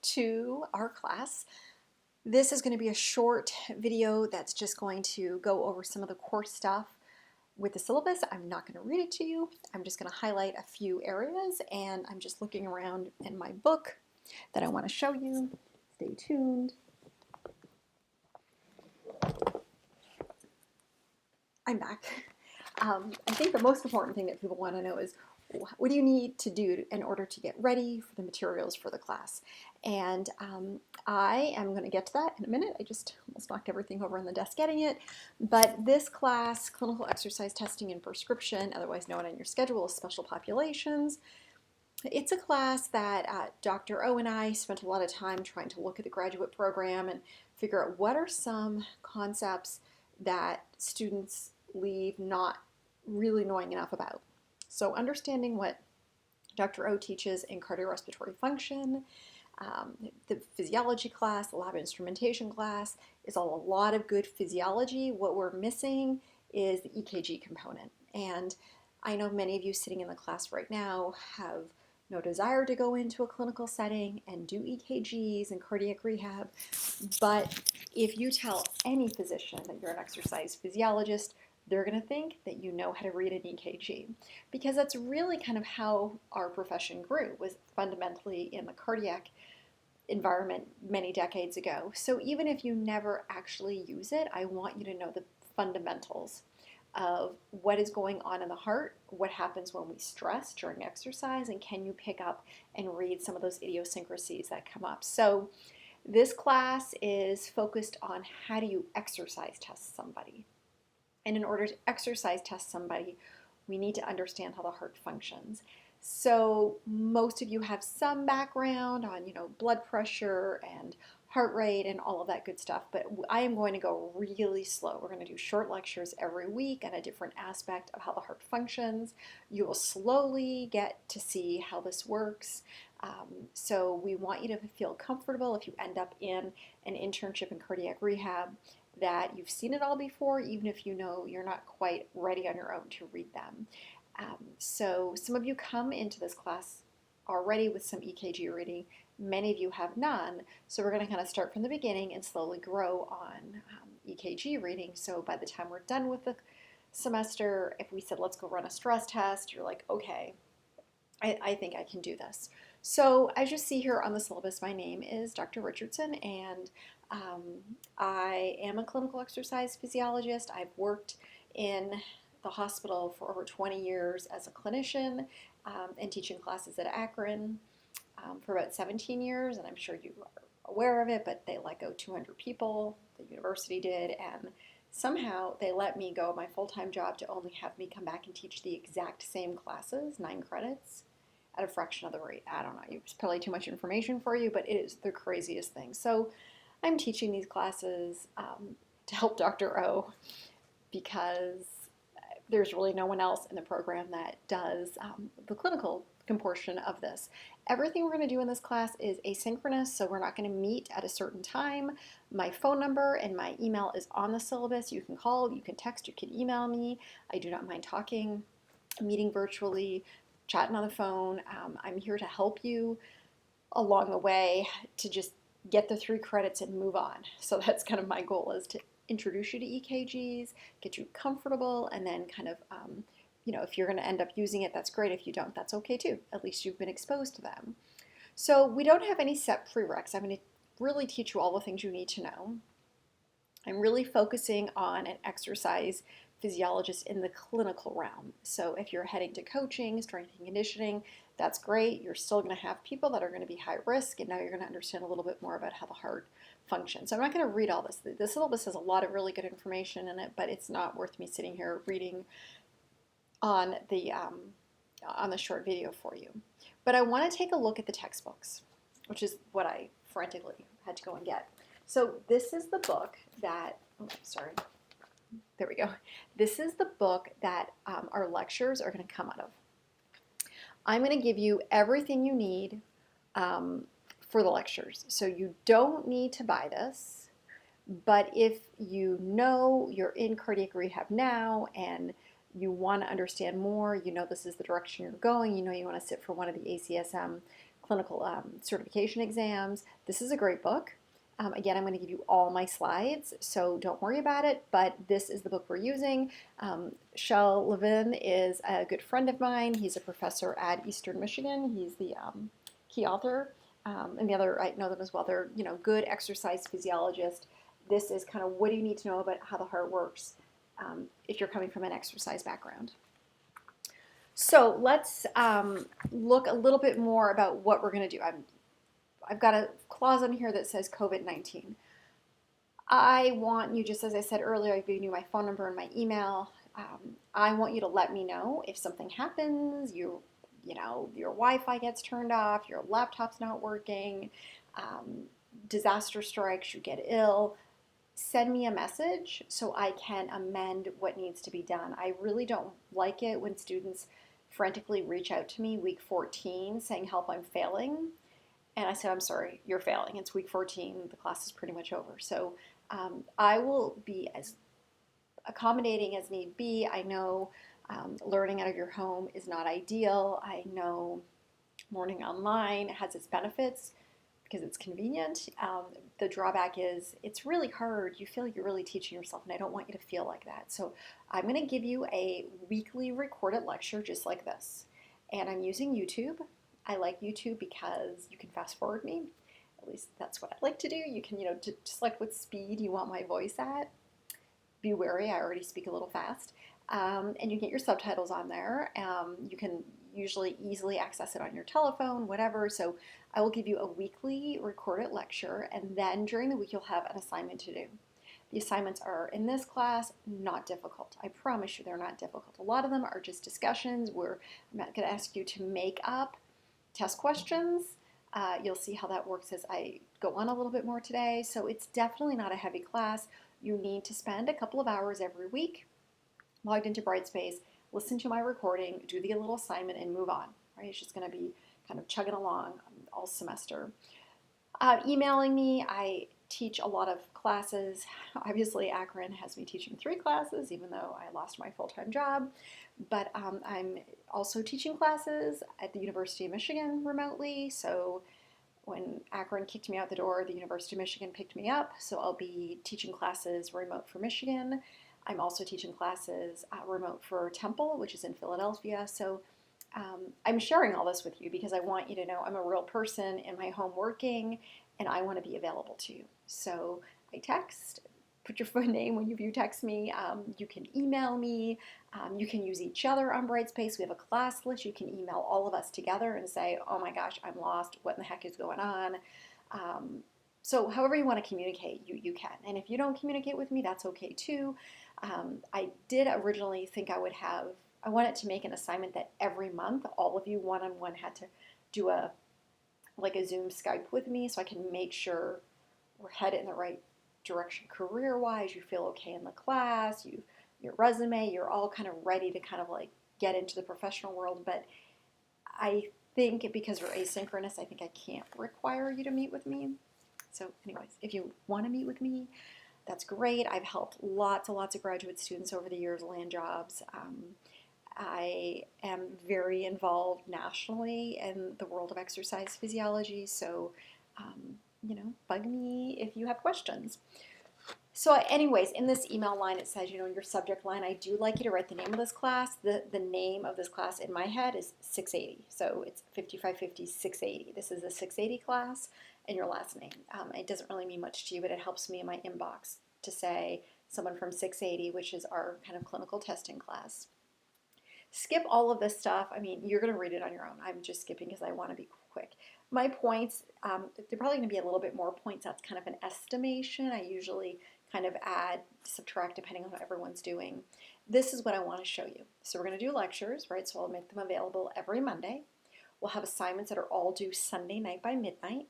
to our class. This is going to be a short video that's just going to go over some of the core stuff with the syllabus. I'm not going to read it to you. I'm just going to highlight a few areas, and I'm just looking around in my book that I want to show you. Stay tuned. I'm back. I think the most important thing that people want to know is, what do you need to do in order to get ready for the materials for the class? And I am going to get to that in a minute. I just almost knocked everything over on the desk getting it. But this class, Clinical Exercise Testing and Prescription, otherwise known on your schedule as Special Populations, it's a class that Dr. O and I spent a lot of time trying to look at the graduate program and figure out what are some concepts that students leave not really knowing enough about. So understanding what Dr. O teaches in cardiorespiratory function, the physiology class, the lab instrumentation class is a lot of good physiology. What we're missing is the EKG component. And I know many of you sitting in the class right now have no desire to go into a clinical setting and do EKGs and cardiac rehab, but if you tell any physician that you're an exercise physiologist, they're going to think that you know how to read an EKG, because that's really kind of how our profession grew, was fundamentally in the cardiac environment many decades ago. So even if you never actually use it, I want you to know the fundamentals of what is going on in the heart, what happens when we stress during exercise, and can you pick up and read some of those idiosyncrasies that come up. So this class is focused on how do you exercise test somebody. And in order to exercise test somebody, we need to understand how the heart functions. So most of you have some background on, blood pressure and heart rate and all of that good stuff, but I am going to go really slow. We're going to do short lectures every week on a different aspect of how the heart functions. You will slowly get to see how this works. So we want you to feel comfortable if you end up in an internship in cardiac rehab, that you've seen it all before, even if you know you're not quite ready on your own to read them. So some of you come into this class already with some EKG reading. Many of you have none. So we're going to kind of start from the beginning and slowly grow on EKG reading. So by the time we're done with the semester, if we said, let's go run a stress test, you're like, okay, I think I can do this. So as you see here on the syllabus, my name is Dr. Richardson, and I am a clinical exercise physiologist. I've worked in the hospital for over 20 years as a clinician and teaching classes at Akron for about 17 years, and I'm sure you are aware of it, but they let go 200 people, the university did, and somehow they let me go my full-time job to only have me come back and teach the exact same classes, 9 credits, at a fraction of the rate. I don't know, it's probably too much information for you, but it is the craziest thing. So I'm teaching these classes to help Dr. O, because there's really no one else in the program that does the clinical portion of this. Everything we're going to do in this class is asynchronous, so we're not going to meet at a certain time. My phone number and my email is on the syllabus. You can call, you can text, you can email me. I do not mind talking, meeting virtually, chatting on the phone. I'm here to help you along the way to just get the 3 credits and move on. So that's kind of my goal, is to introduce you to EKGs, get you comfortable, and then kind of, if you're going to end up using it, that's great. If you don't, that's okay too. At least you've been exposed to them. So we don't have any set prereqs. I'm going to really teach you all the things you need to know. I'm really focusing on an exercise physiologist in the clinical realm. So if you're heading to coaching, strength and conditioning, that's great. You're still going to have people that are going to be high risk, and now you're going to understand a little bit more about how the heart functions. So I'm not going to read all this. The syllabus has a lot of really good information in it, but it's not worth me sitting here reading on the short video for you. But I want to take a look at the textbooks, which is what I frantically had to go and get. So this is the book that, there we go. This is the book that our lectures are going to come out of. I'm going to give you everything you need for the lectures. So you don't need to buy this, but if you know you're in cardiac rehab now and you want to understand more, this is the direction you're going, you want to sit for one of the ACSM clinical certification exams. This is a great book. Again, I'm going to give you all my slides, so don't worry about it, but this is the book we're using. Shel Levin is a good friend of mine. He's a professor at Eastern Michigan. He's the key author. And the other, I know them as well. They're, good exercise physiologists. This is kind of what do you need to know about how the heart works if you're coming from an exercise background. So let's look a little bit more about what we're going to do. I've got a clause on here that says COVID-19. I want you, just as I said earlier, I've given you my phone number and my email. I want you to let me know if something happens, your Wi-Fi gets turned off, your laptop's not working, disaster strikes, you get ill. Send me a message so I can amend what needs to be done. I really don't like it when students frantically reach out to me week 14 saying, help, I'm failing. And I said, I'm sorry, you're failing. It's week 14. The class is pretty much over. So I will be as accommodating as need be. I know learning out of your home is not ideal. I know learning online has its benefits because it's convenient. The drawback is it's really hard. You feel like you're really teaching yourself, and I don't want you to feel like that. So I'm going to give you a weekly recorded lecture just like this. And I'm using YouTube. I like YouTube because you can fast forward me. At least that's what I like to do. You can, select what speed you want my voice at. Be wary, I already speak a little fast. And you get your subtitles on there. You can usually easily access it on your telephone, whatever. So I will give you a weekly recorded lecture, and then during the week you'll have an assignment to do. The assignments are in this class not difficult. I promise you they're not difficult. A lot of them are just discussions where I'm not going to ask you to make up test questions. You'll see how that works as I go on a little bit more today. So it's definitely not a heavy class. You need to spend a couple of hours every week logged into Brightspace, listen to my recording, do the little assignment, and move on. Right? It's just going to be kind of chugging along all semester. Emailing me, I teach a lot of classes. Obviously, Akron has me teaching 3 classes, even though I lost my full-time job. But I'm also teaching classes at the University of Michigan remotely. So when Akron kicked me out the door, the University of Michigan picked me up. So I'll be teaching classes remote for Michigan. I'm also teaching classes remote for Temple, which is in Philadelphia. So I'm sharing all this with you because I want you to know I'm a real person in my home working, and I want to be available to you. So I text, put your phone name when you text me. You can email me. You can use each other on Brightspace. We have a class list. You can email all of us together and say, oh my gosh, I'm lost. What in the heck is going on? So however you want to communicate, you can. And if you don't communicate with me, that's okay too. I did originally think I wanted to make an assignment that every month all of you one-on-one had to do a Zoom Skype with me so I can make sure we're headed in the right direction career-wise, you feel okay in the class, your resume, you're all kind of ready to kind of get into the professional world. But I think because we're asynchronous, I think I can't require you to meet with me. So anyways, if you want to meet with me, that's great. I've helped lots and lots of graduate students over the years land jobs. I am very involved nationally in the world of exercise physiology, so bug me if you have questions. So anyways, in this email line, it says, in your subject line, I do like you to write the name of this class. The name of this class in my head is 680. So it's 5550 680. This is the 680 class and your last name. It doesn't really mean much to you, but it helps me in my inbox to say someone from 680, which is our kind of clinical testing class. Skip all of this stuff. I mean, you're going to read it on your own. I'm just skipping because I want to be quick. My points, they're probably going to be a little bit more points. That's kind of an estimation. I usually kind of add, subtract, depending on what everyone's doing. This is what I want to show you. So we're going to do lectures, right? So I'll make them available every Monday. We'll have assignments that are all due Sunday night by midnight.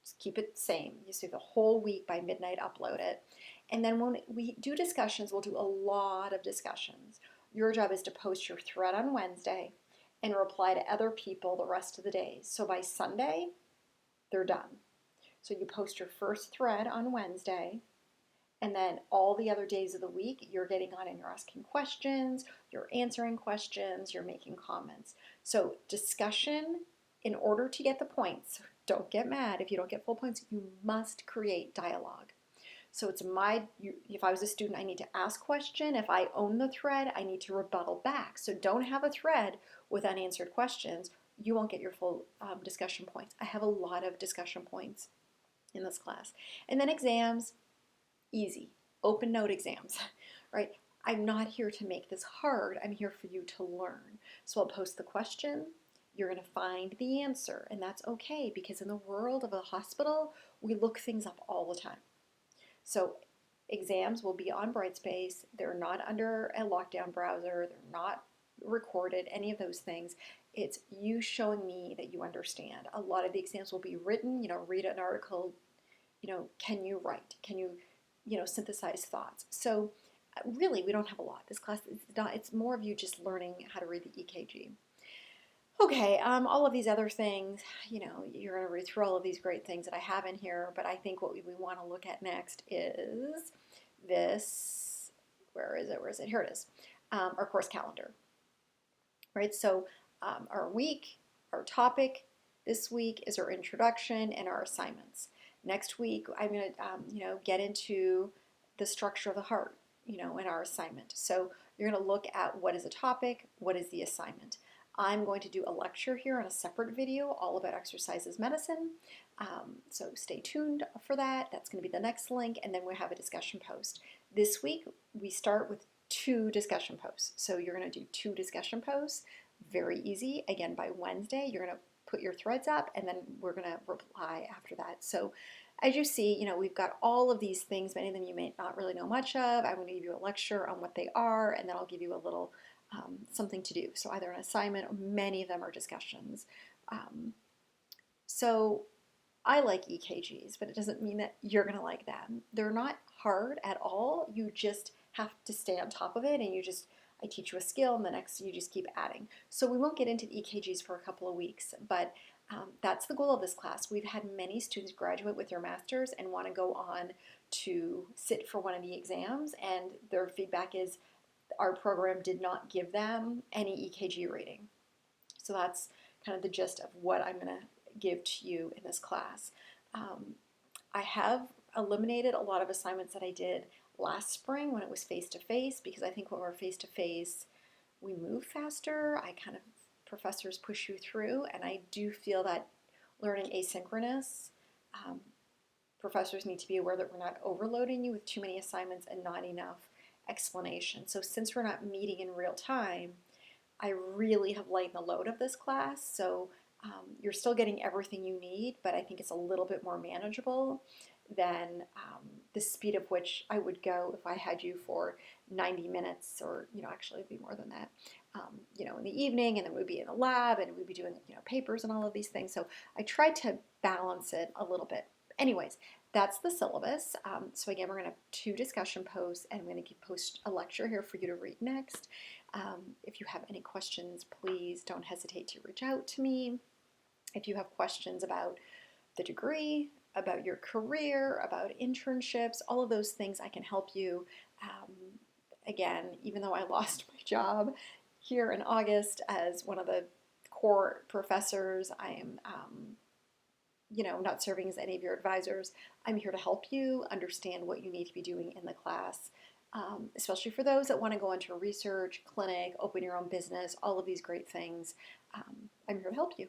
Just keep it the same. You see the whole week by midnight, upload it. And then when we do discussions, we'll do a lot of discussions. Your job is to post your thread on Wednesday and reply to other people the rest of the days. So by Sunday, they're done. So you post your first thread on Wednesday, and then all the other days of the week, you're getting on and you're asking questions, you're answering questions, you're making comments. So discussion in order to get the points, don't get mad if you don't get full points, you must create dialogue. So it's if I was a student, I need to ask question. If I own the thread, I need to rebuttal back. So don't have a thread with unanswered questions. You won't get your full discussion points. I have a lot of discussion points in this class. And then exams, easy. Open note exams, right? I'm not here to make this hard. I'm here for you to learn. So I'll post the question. You're going to find the answer, and that's okay because in the world of a hospital, we look things up all the time. So exams will be on Brightspace. They're not under a lockdown browser. They're not recorded, any of those things. It's you showing me that you understand. A lot of the exams will be written, read an article, can you write? Can you, synthesize thoughts? So really, we don't have a lot. This class is not, it's more of you just learning how to read the EKG. Okay, all of these other things, you're going to read through all of these great things that I have in here, but I think what we want to look at next is this, where is it? Here it is, our course calendar, right? So our week, our topic this week is our introduction and our assignments. Next week, I'm going to, get into the structure of the heart, in our assignment. So you're going to look at what is a topic, what is the assignment. I'm going to do a lecture here on a separate video all about exercises medicine. So stay tuned for that. That's going to be the next link, and then we'll have a discussion post. This week, we start with 2 discussion posts. So you're going to do 2 discussion posts. Very easy. Again, by Wednesday, you're going to put your threads up, and then we're going to reply after that. So as you see, we've got all of these things. Many of them you may not really know much of. I'm going to give you a lecture on what they are, and then I'll give you a little something to do. So either an assignment, or many of them are discussions. So I like EKGs, but it doesn't mean that you're going to like them. They're not hard at all. You just have to stay on top of it, and I teach you a skill, and the next you just keep adding. So we won't get into the EKGs for a couple of weeks, but that's the goal of this class. We've had many students graduate with their masters and want to go on to sit for one of the exams, and their feedback is our program did not give them any EKG rating. So that's kind of the gist of what I'm going to give to you in this class. I have eliminated a lot of assignments that I did last spring when it was face-to-face, because I think when we're face-to-face, we move faster. Professors push you through, and I do feel that learning asynchronous, professors need to be aware that we're not overloading you with too many assignments and not enough explanation. So since we're not meeting in real time, I really have lightened the load of this class. So you're still getting everything you need, but I think it's a little bit more manageable than the speed of which I would go if I had you for 90 minutes, or actually it'd be more than that, in the evening, and then we'd be in the lab and we'd be doing papers and all of these things. So I tried to balance it a little bit. Anyways, that's the syllabus. So again, we're going to have 2 discussion posts, and I'm going to post a lecture here for you to read next. If you have any questions, please don't hesitate to reach out to me. If you have questions about the degree, about your career, about internships, all of those things, I can help you. Again, even though I lost my job here in August as one of the core professors, I am not serving as any of your advisors. I'm here to help you understand what you need to be doing in the class, especially for those that want to go into research, clinic, open your own business, all of these great things. I'm here to help you.